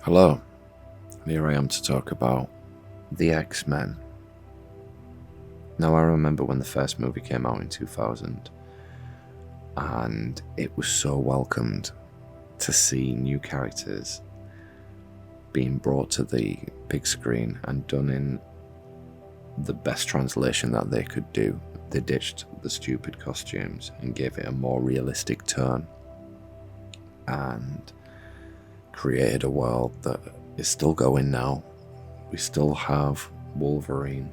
Hello, and here I am to talk about the X-Men. Now, I remember when the first movie came out in 2000, and it was so welcomed to see new characters being brought to the big screen and done in the best translation that they could do. They ditched the stupid costumes and gave it a more realistic turn and created a world that is still going now. We still have Wolverine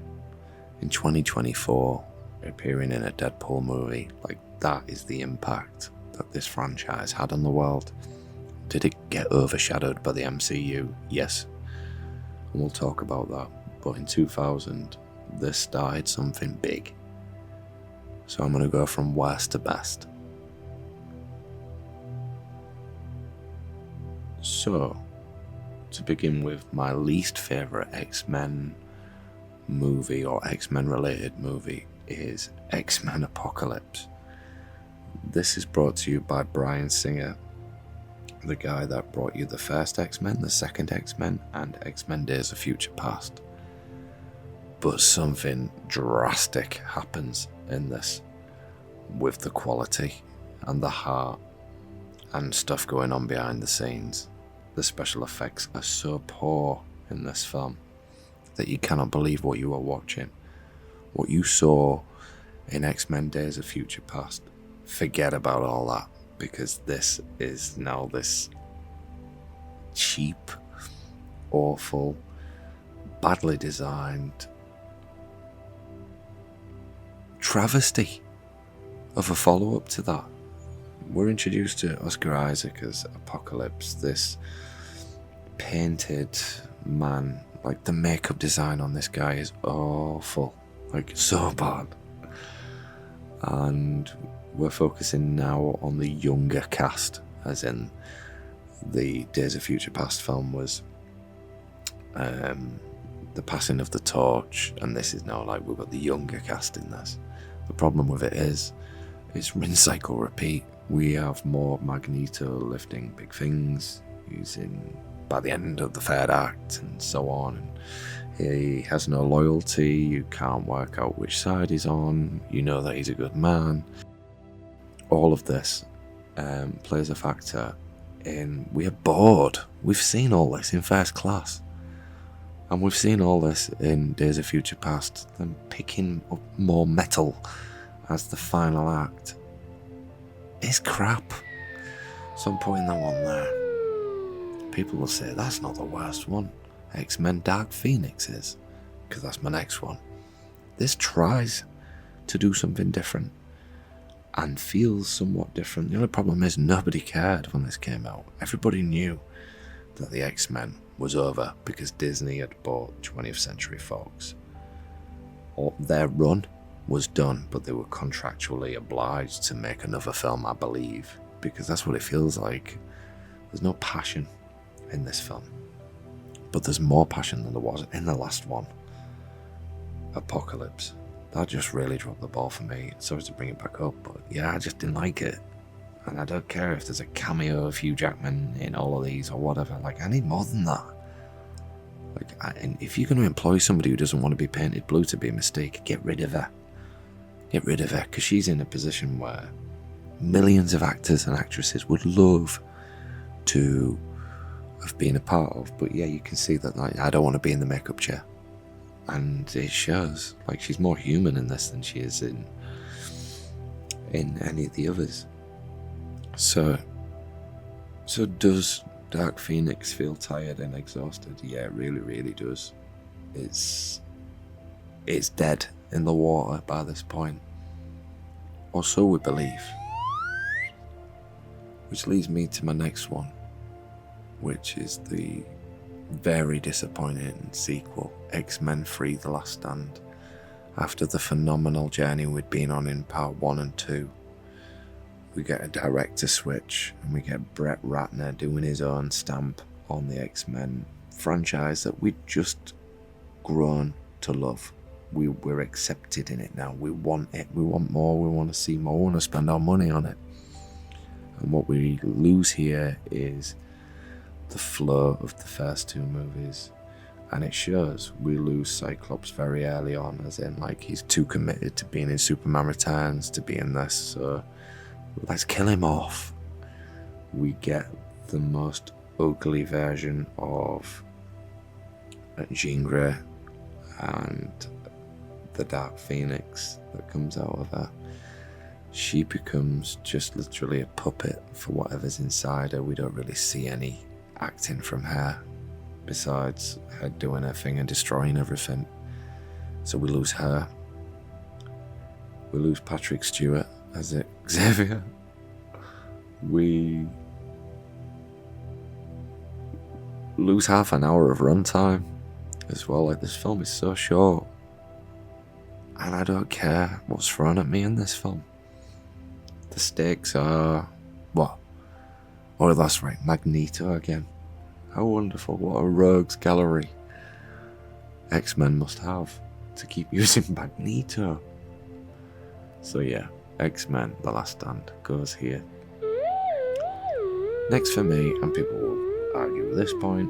in 2024 appearing in a Deadpool movie. Like, that is the impact that this franchise had on the world. Did it get overshadowed by the MCU? Yes, and we'll talk about that. But in 2000, this started something big. So I'm going to go from worst to best. So, to begin with, my least favourite X-Men movie or X-Men related movie is X-Men Apocalypse. This is brought to you by Bryan Singer, the guy that brought you the first X-Men, the second X-Men, and X-Men Days of Future Past. But something drastic happens in this with the quality and the heart and stuff going on behind the scenes. The special effects are so poor in this film that you cannot believe what you are watching. What you saw in X-Men Days of Future Past, forget about all that, because this is now this cheap, awful, badly designed travesty of a follow-up to that. We're introduced to Oscar Isaac as Apocalypse, this painted man. Like, the makeup design on this guy is awful, like so bad. And we're focusing now on the younger cast, as in the Days of Future Past film was the passing of the torch, and this is now like we've got the younger cast in this. The problem with it is it's rinse, cycle, repeat. We have more Magneto lifting big things using by the end of the third act and so on, and he has no loyalty. You can't work out which side he's on. You know that he's a good man. All of this plays a factor in we are bored. We've seen all this in First Class, and we've seen all this in Days of Future Past. Them picking up more metal as the final act is crap. So I'm putting that one there. People will say that's not the worst one. X-Men Dark Phoenix is, because that's my next one. This tries to do something different and feels somewhat different. The only problem is nobody cared when this came out. Everybody knew that the X-Men was over because Disney had bought 20th Century Fox. Their run was done, but they were contractually obliged to make another film, I believe, because that's what it feels like. There's no passion in this film, but there's more passion than there was in the last one, Apocalypse. That just really dropped the ball for me. Sorry to bring it back up, but yeah, I just didn't like it. And I don't care if there's a cameo of Hugh Jackman in all of these or whatever. Like, I need more than that. And if you're going to employ somebody who doesn't want to be painted blue to be a mistake, get rid of her. Get rid of her, because she's in a position where millions of actors and actresses would love to have been a part of. But yeah, you can see that, like, I don't want to be in the makeup chair. And it shows. Like, she's more human in this than she is in any of the others. So does Dark Phoenix feel tired and exhausted? Yeah, it really, really does. It's dead in the water by this point. Or so we believe. Which leads me to my next one, which is the very disappointing sequel, X-Men 3: The Last Stand. After the phenomenal journey we'd been on in part 1 and 2, we get a director switch, and we get Brett Ratner doing his own stamp on the X-Men franchise that we'd just grown to love. We're accepted in it now. We want it. We want more. We want to see more. We want to spend our money on it. And what we lose here is the flow of the first two movies. And it shows. We lose Cyclops very early on, as in, like, he's too committed to being in Superman Returns to be in this, so let's kill him off. We get the most ugly version of Jean Grey and the Dark Phoenix that comes out of her. She becomes just literally a puppet for whatever's inside her. We don't really see any acting from her, besides her doing her thing and destroying everything. So we lose her. We lose Patrick Stewart as Xavier. We lose half an hour of runtime as well. Like, this film is so short, and I don't care what's thrown at me in this film. The stakes are what? Oh, that's right, Magneto again. How wonderful, what a rogues gallery X-Men must have to keep using Magneto. So yeah, X-Men The Last Stand goes here. Next for me, and people will argue at this point,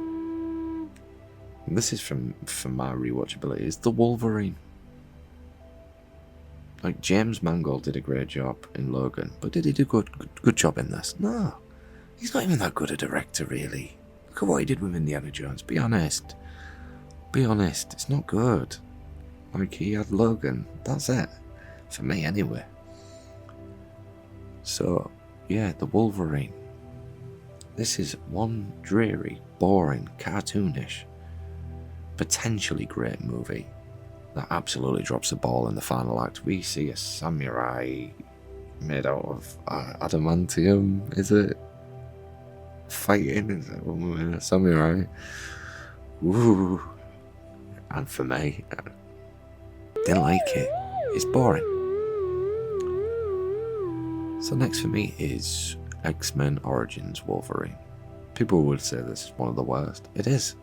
and this is from my rewatchability, is the Wolverine. Like, James Mangold did a great job in Logan, but did he do good job in this? No, he's not even that good a director, really. Look at what he did with Indiana Jones. Be honest. Be honest. It's not good. Like, he had Logan. That's it. For me, anyway. So, yeah, the Wolverine. This is one dreary, boring, cartoonish, potentially great movie that absolutely drops the ball in the final act. We see a samurai made out of adamantium, is it? Fighting as a woman in a samurai. Ooh. And for me, didn't like it. It's boring. So next for me is X-Men Origins Wolverine. People would say this is one of the worst. It is.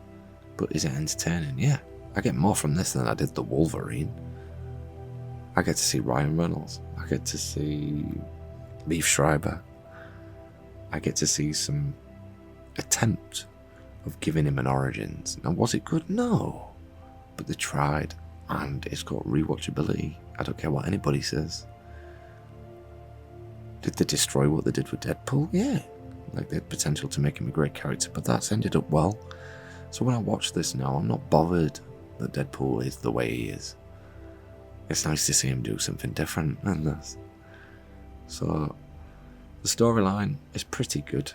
But is it entertaining? Yeah. I get more from this than I did the Wolverine. I get to see Ryan Reynolds. I get to see Liev Schreiber. I get to see some attempt of giving him an origins. Now, was it good? No. But they tried, and it's got rewatchability. I don't care what anybody says. Did they destroy what they did with Deadpool? Yeah. Like, they had potential to make him a great character, but that's ended up well. So when I watch this now, I'm not bothered that Deadpool is the way he is. It's nice to see him do something different than this. So the storyline is pretty good.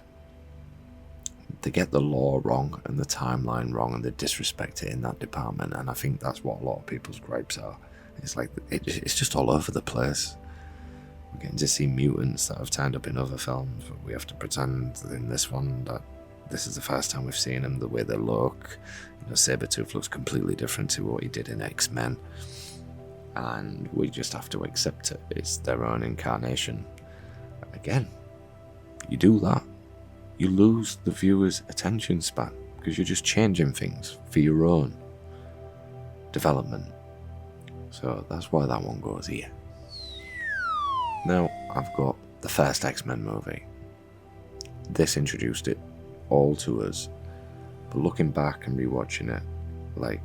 They get the lore wrong and the timeline wrong, and they disrespect it in that department, and I think that's what a lot of people's gripes are. It's like, it's just all over the place. We're getting to see mutants that have turned up in other films, but we have to pretend in this one that this is the first time we've seen them, the way they look. You know, Sabretooth looks completely different to what he did in X-Men, and we just have to accept it. It's their own incarnation. Again, you do that, you lose the viewer's attention span, because you're just changing things for your own development. So that's why that one goes here. Now, I've got the first X-Men movie. This introduced it all to us. But looking back and rewatching it, like,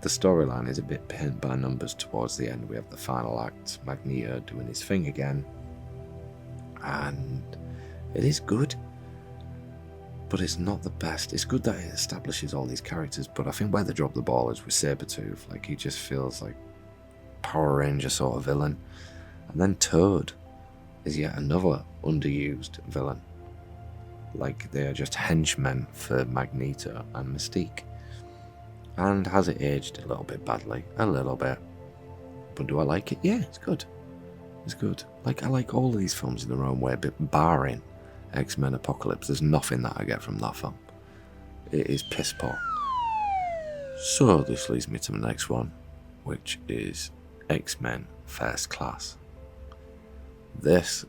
the storyline is a bit paint by numbers towards the end. We have the final act, Magneto doing his thing again. And it is good, but it's not the best. It's good that it establishes all these characters, but I think where they drop the ball is with Sabretooth. Like, he just feels like Power Ranger sort of villain. And then Toad is yet another underused villain. Like, they are just henchmen for Magneto and Mystique. And has it aged a little bit badly? A little bit. But do I like it? Yeah, it's good. It's good. Like, I like all of these films in their own way, but barring X-Men Apocalypse, there's nothing that I get from that film. It is piss poor. So this leads me to the next one, which is X-Men First Class. This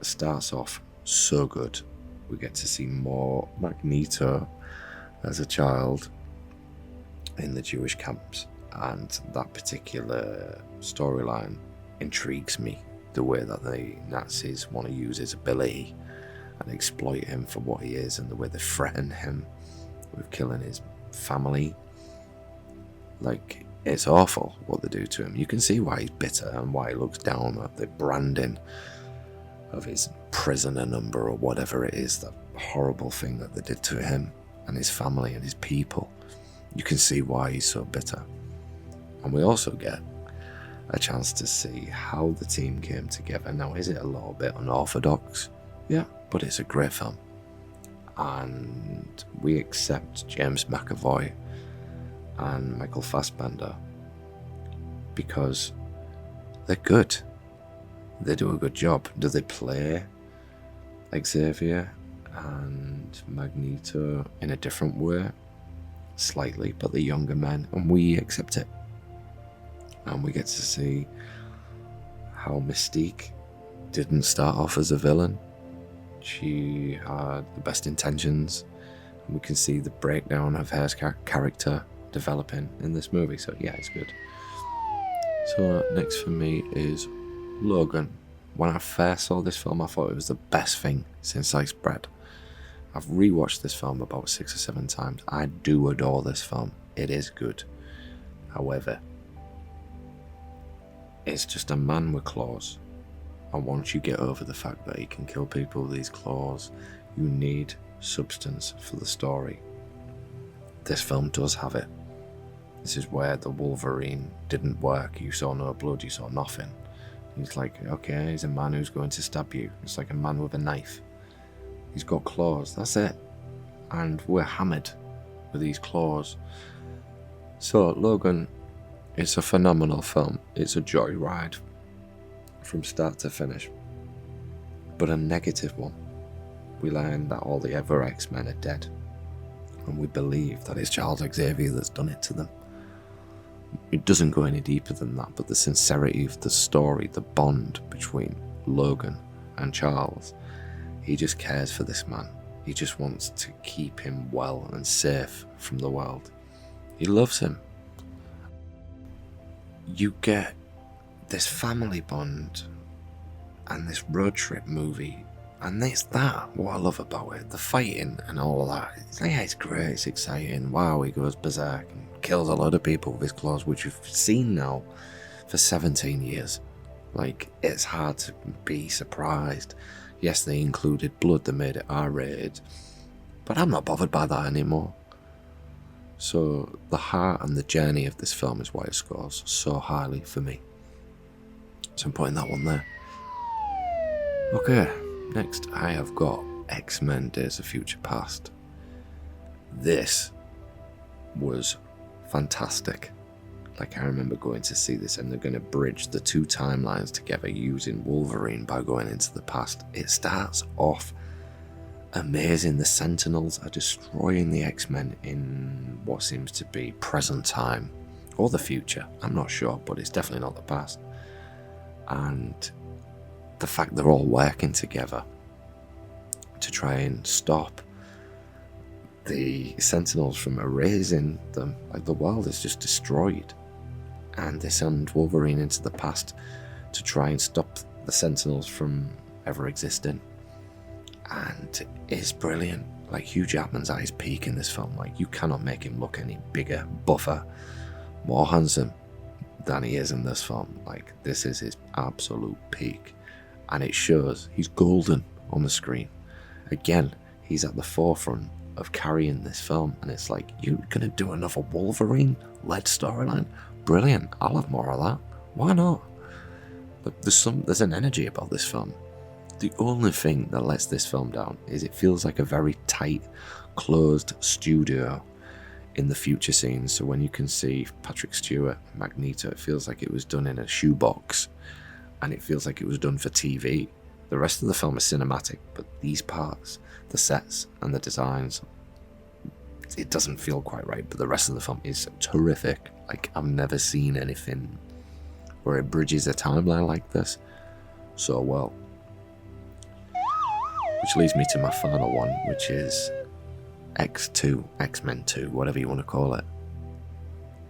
starts off so good. We get to see more Magneto as a child in the Jewish camps, and that particular storyline intrigues me. The way that the Nazis want to use his ability and exploit him for what he is, and the way they threaten him with killing his family. Like, it's awful what they do to him. You can see why he's bitter and why he looks down at the branding of his prisoner number or whatever it is, that horrible thing that they did to him and his family and his people. You can see why he's so bitter. And we also get a chance to see how the team came together. Now, is it a little bit unorthodox? Yeah, but it's a great film. And we accept James McAvoy and Michael Fassbender because they're good. They do a good job. Do they play Xavier and Magneto in a different way? Slightly, but they're younger men, and we accept it. And we get to see how Mystique didn't start off as a villain. She had the best intentions, and we can see the breakdown of her character developing in this movie. So yeah, it's good. So next for me is Logan. When I first saw this film, I thought it was the best thing since sliced bread. I've rewatched this film about 6 or 7 times. I do adore this film. It is good. However, it's just a man with claws. And once you get over the fact that he can kill people with these claws, you need substance for the story. This film does have it. This is where the Wolverine didn't work. You saw no blood, you saw nothing. He's like, okay, he's a man who's going to stab you. It's like a man with a knife. He's got claws, that's it. And we're hammered with these claws. So, Logan, it's a phenomenal film. It's a joyride from start to finish. But a negative one. We learn that all the other X-Men are dead. And we believe that it's Charles Xavier that's done it to them. It doesn't go any deeper than that, but the sincerity of the story, the bond between Logan and Charles, he just cares for this man. He just wants to keep him well and safe from the world. He loves him. You get this family bond and this road trip movie, and it's that what I love about it. The fighting and all of that. It's great, it's exciting. Wow, he goes berserk and kills a lot of people with his claws, which we've seen now for 17 years. Like, it's hard to be surprised. Yes, they included blood, they made it R-rated, but I'm not bothered by that anymore. So the heart and the journey of this film is why it scores so highly for me. So I'm putting that one there. Okay, next I have got X-Men Days of Future Past. This was fantastic. Like, I remember going to see this, and they're going to bridge the 2 timelines together using Wolverine by going into the past. It starts off amazing. The Sentinels are destroying the X-Men in what seems to be present time, or the future. I'm not sure, but it's definitely not the past. And the fact they're all working together to try and stop the Sentinels from erasing them. Like, the world is just destroyed. And they send Wolverine into the past to try and stop the Sentinels from ever existing. And it's brilliant. Like, Hugh Jackman's at his peak in this film. Like, you cannot make him look any bigger, buffer, more handsome than he is in this film. Like, this is his absolute peak. And it shows. He's golden on the screen. Again, he's at the forefront of carrying this film. And it's like, you're going to do another Wolverine-led storyline? Brilliant. I'll have more of that. Why not? But there's an energy about this film. The only thing that lets this film down is it feels like a very tight, closed studio in the future scenes. So when you can see Patrick Stewart, Magneto, it feels like it was done in a shoebox, and it feels like it was done for TV. The rest of the film is cinematic, but these parts, the sets and the designs, it doesn't feel quite right. But the rest of the film is terrific. Like, I've never seen anything where it bridges a timeline like this so well. Which leads me to my final one, which is X2, X-Men 2, whatever you want to call it.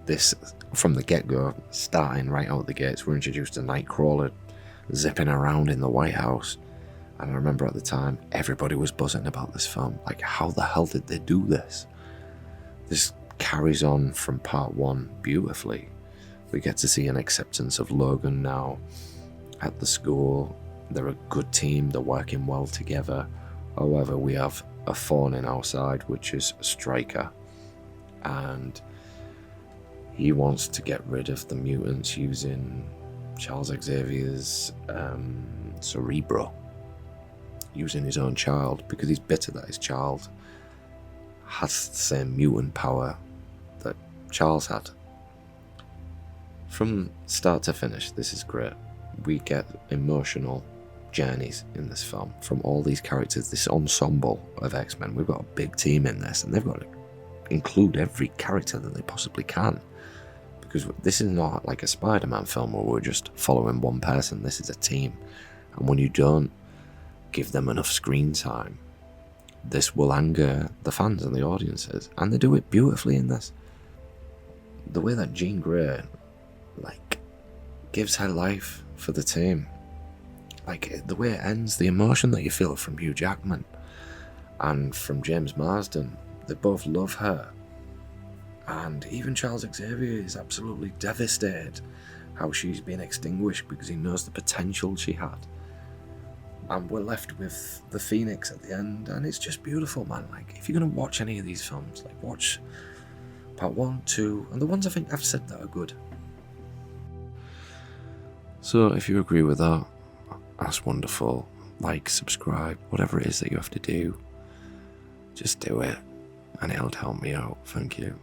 This, from the get-go, starting right out the gates, we're introduced to Nightcrawler zipping around in the White House, And I remember at the time, everybody was buzzing about this film. Like, how the hell did they do this? This carries on from part 1 beautifully. We get to see an acceptance of Logan now at the school. They're a good team, they're working well together. However, we have a thorn in our side, which is Stryker. And he wants to get rid of the mutants using Charles Xavier's cerebro, using his own child, because he's bitter that his child has the same mutant power that Charles had. From start to finish, this is great. We get emotional journeys in this film from all these characters, this ensemble of X-Men. We've got a big team in this, and they've got to include every character that they possibly can, because this is not like a Spider-Man film where we're just following one person. This is a team, and when you don't give them enough screen time, this will anger the fans and the audiences, and they do it beautifully in this. The way that Jean Grey gives her life for the team, like the way it ends, the emotion that you feel from Hugh Jackman and from James Marsden, they both love her. And even Charles Xavier is absolutely devastated how she's been extinguished, because he knows the potential she had. And we're left with the Phoenix at the end, and it's just beautiful, man. Like, if you're going to watch any of these films, like, watch part 1, 2, and the ones I think I've said that are good. So if you agree with that, that's wonderful. Like, subscribe, whatever it is that you have to do, just do it, and it'll help me out. Thank you.